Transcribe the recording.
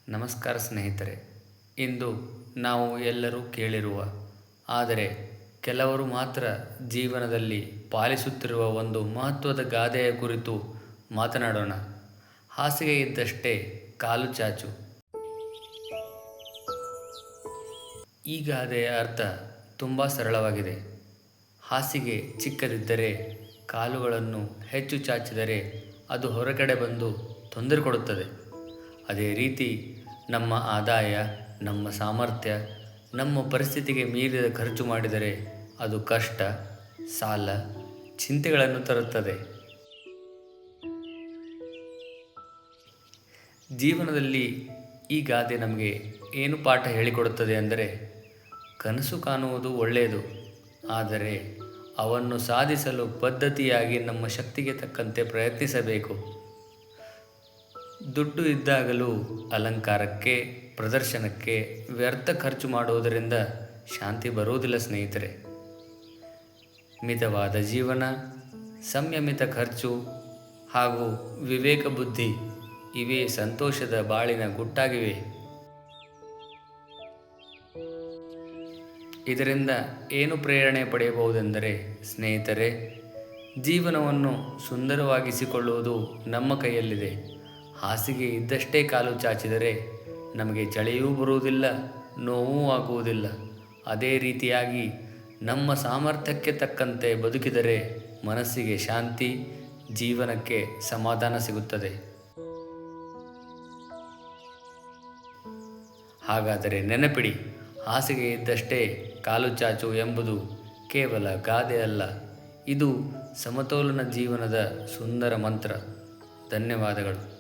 ನಮಸ್ಕಾರ ಸ್ನೇಹಿತರೆ. ಇಂದು ನಾವು ಎಲ್ಲರೂ ಕೇಳಿರುವ ಆದರೆ ಕೆಲವರು ಮಾತ್ರ ಜೀವನದಲ್ಲಿ ಪಾಲಿಸುತ್ತಿರುವ ಒಂದು ಮಹತ್ವದ ಗಾದೆಯ ಕುರಿತು ಮಾತನಾಡೋಣ. ಹಾಸಿಗೆ ಇದ್ದಷ್ಟೇ ಕಾಲು ಚಾಚು. ಈ ಗಾದೆಯ ಅರ್ಥ ತುಂಬ ಸರಳವಾಗಿದೆ. ಹಾಸಿಗೆ ಚಿಕ್ಕದಿದ್ದರೆ, ಕಾಲುಗಳನ್ನು ಹೆಚ್ಚು ಚಾಚಿದರೆ ಅದು ಹೊರಗಡೆ ಬಂದು ತೊಂದರೆ ಕೊಡುತ್ತದೆ. ಅದೇ ರೀತಿ ನಮ್ಮ ಆದಾಯ, ನಮ್ಮ ಸಾಮರ್ಥ್ಯ, ನಮ್ಮ ಪರಿಸ್ಥಿತಿಗೆ ಮೀರಿದ ಖರ್ಚು ಮಾಡಿದರೆ ಅದು ಕಷ್ಟ, ಸಾಲ, ಚಿಂತೆಗಳನ್ನು ತರುತ್ತದೆ. ಜೀವನದಲ್ಲಿ ಈ ಗಾದೆ ನಮಗೆ ಏನು ಪಾಠ ಹೇಳಿಕೊಡುತ್ತದೆ ಅಂದರೆ, ಕನಸು ಕಾಣುವುದು ಒಳ್ಳೆಯದು, ಆದರೆ ಅವನ್ನು ಸಾಧಿಸಲು ಪದ್ಧತಿಯಾಗಿ ನಮ್ಮ ಶಕ್ತಿಗೆ ತಕ್ಕಂತೆ ಪ್ರಯತ್ನಿಸಬೇಕು. ದುಡ್ಡು ಇದ್ದಾಗಲೂ ಅಲಂಕಾರಕ್ಕೆ, ಪ್ರದರ್ಶನಕ್ಕೆ ವ್ಯರ್ಥ ಖರ್ಚು ಮಾಡುವುದರಿಂದ ಶಾಂತಿ ಬರುವುದಿಲ್ಲ ಸ್ನೇಹಿತರೆ. ಮಿತವಾದ ಜೀವನ, ಸಂಯಮಿತ ಖರ್ಚು ಹಾಗೂ ವಿವೇಕ ಬುದ್ಧಿ ಇವೇ ಸಂತೋಷದ ಬಾಳಿನ ಗುಟ್ಟಾಗಿವೆ. ಇದರಿಂದ ಏನು ಪ್ರೇರಣೆ ಪಡೆಯಬಹುದೆಂದರೆ ಸ್ನೇಹಿತರೆ, ಜೀವನವನ್ನು ಸುಂದರವಾಗಿಸಿಕೊಳ್ಳುವುದು ನಮ್ಮ ಕೈಯಲ್ಲಿದೆ. ಹಾಸಿಗೆ ಇದ್ದಷ್ಟೇ ಕಾಲು ಚಾಚಿದರೆ ನಮಗೆ ಚಳಿಯೂ ಬರುವುದಿಲ್ಲ, ನೋವೂ ಆಗುವುದಿಲ್ಲ. ಅದೇ ರೀತಿಯಾಗಿ ನಮ್ಮ ಸಾಮರ್ಥ್ಯಕ್ಕೆ ತಕ್ಕಂತೆ ಬದುಕಿದರೆ ಮನಸ್ಸಿಗೆ ಶಾಂತಿ, ಜೀವನಕ್ಕೆ ಸಮಾಧಾನ ಸಿಗುತ್ತದೆ. ಹಾಗಾದರೆ ನೆನಪಿಡಿ, ಹಾಸಿಗೆ ಇದ್ದಷ್ಟೇ ಕಾಲು ಚಾಚು ಎಂಬುದು ಕೇವಲ ಗಾದೆ ಅಲ್ಲ, ಇದು ಸಮತೋಲನ ಜೀವನದ ಸುಂದರ ಮಂತ್ರ. ಧನ್ಯವಾದಗಳು.